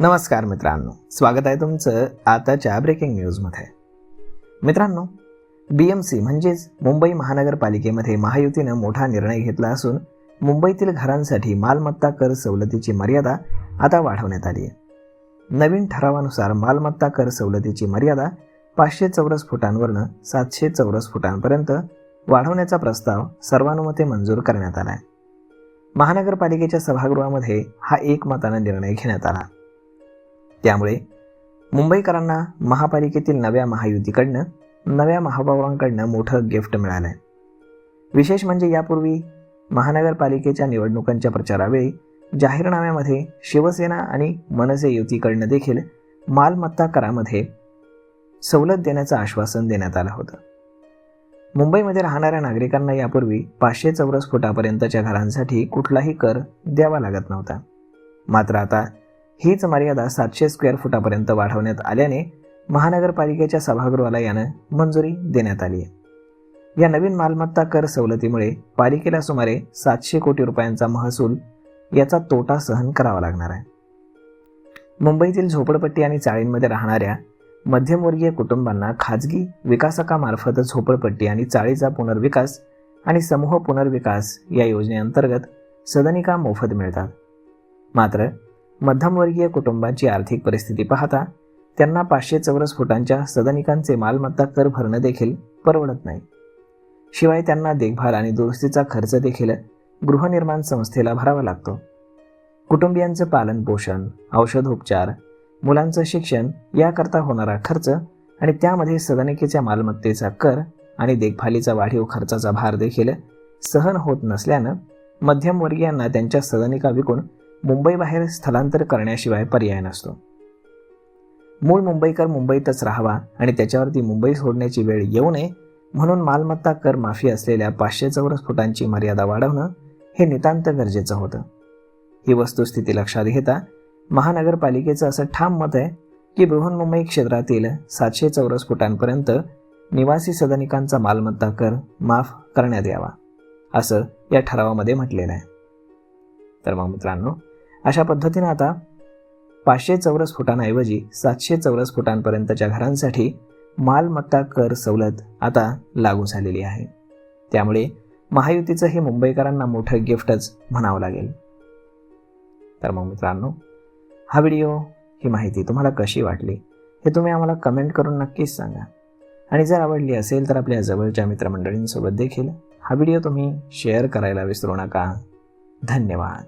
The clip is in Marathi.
नमस्कार मित्रांनो, स्वागत आहे तुमचं आताच्या ब्रेकिंग न्यूजमध्ये. मित्रांनो, BMC म्हणजेच मुंबई महानगरपालिकेमध्ये महायुतीनं मोठा निर्णय घेतला असून मुंबईतील घरांसाठी मालमत्ता कर सवलतीची मर्यादा आता वाढवण्यात आली आहे. नवीन ठरावानुसार मालमत्ता कर सवलतीची मर्यादा 500 चौरस फुटांवरून 700 चौरस फुटांपर्यंत वाढवण्याचा प्रस्ताव सर्वानुमते मंजूर करण्यात आला आहे. महानगरपालिकेच्या सभागृहामध्ये हा एकमताने निर्णय घेण्यात आला. त्यामुळे मुंबईकरांना महापालिकेतील नव्या महायुतीकडनं नव्या महापौरांकडनं मोठं गिफ्ट मिळालं आहे. विशेष म्हणजे यापूर्वी महानगरपालिकेच्या निवडणुकांच्या प्रचारावेळी जाहीरनाम्यामध्ये शिवसेना आणि मनसे युतीकडनं देखील मालमत्ता करामध्ये सवलत देण्याचं आश्वासन देण्यात आलं होतं. मुंबईमध्ये राहणाऱ्या नागरिकांना यापूर्वी 500 चौरस फुटापर्यंतच्या घरांसाठी कुठलाही कर द्यावा लागत नव्हता. मात्र आता हीच मर्यादा 700 स्क्वेअर फुटापर्यंत वाढवण्यात आल्याने महानगरपालिकेच्या सभागृहाला यानं मंजुरी देण्यात आली आहे. या नवीन मालमत्ता कर सवलतीमुळे पालिकेला सुमारे 700 कोटी रुपयांचा महसूल याचा तोटा सहन करावा लागणार आहे. मुंबईतील झोपडपट्टी आणि चाळींमध्ये राहणाऱ्या मध्यमवर्गीय कुटुंबांना खाजगी विकासकामार्फत झोपडपट्टी आणि चाळीचा पुनर्विकास आणि समूह पुनर्विकास या योजनेअंतर्गत सदनिका मोफत मिळतात. मात्र मध्यमवर्गीय कुटुंबांची आर्थिक परिस्थिती पाहता त्यांना 500 चौरस फुटांच्या सदनिकांचे मालमत्ता कर भरणं देखील परवडत नाही. शिवाय त्यांना देखभाल आणि दुरुस्तीचा खर्च देखील गृहनिर्माण संस्थेला भरावा लागतो. कुटुंबियांचं पालन पोषण, औषधोपचार, मुलांचं शिक्षण याकरता होणारा खर्च आणि त्यामध्ये सदनिकेच्या मालमत्तेचा कर आणि देखभालीचा वाढीव खर्चाचा भार देखील सहन होत नसल्यानं मध्यमवर्गीयांना त्यांच्या सदनिका विकून मुंबईबाहेर स्थलांतर करण्याशिवाय पर्याय नसतो. मूळ मुंबईकर मुंबईतच राहावा आणि त्याच्यावरती मुंबई सोडण्याची वेळ येऊ नये म्हणून मालमत्ता कर माफी असलेल्या 500 चौरस फुटांची मर्यादा वाढवणं हे नितांत गरजेचं होतं. ही वस्तुस्थिती लक्षात घेता महानगरपालिकेचं असं ठाम मत आहे की बृहन्मुंबई क्षेत्रातील 700 चौरस फुटांपर्यंत निवासी सदनिकांचा मालमत्ता कर माफ करण्यात यावा, असं या ठरावामध्ये म्हटलेलं आहे. तर मग मित्रांनो, अशा पद्धतीनं आता 500 चौरस फुटांऐवजी 700 चौरस फुटांपर्यंतच्या घरांसाठी मालमत्ता कर सवलत आता लागू झालेली आहे. त्यामुळे महायुतीचं हे मुंबईकरांना मोठं गिफ्टच म्हणावं लागेल. तर मग मित्रांनो, हा व्हिडिओ, ही माहिती तुम्हाला कशी वाटली हे तुम्ही आम्हाला कमेंट करून नक्कीच सांगा. आणि जर आवडली असेल तर आपल्या जवळच्या मित्रमंडळींसोबत देखील हा व्हिडिओ तुम्ही शेअर करायला विसरू नका. धन्यवाद.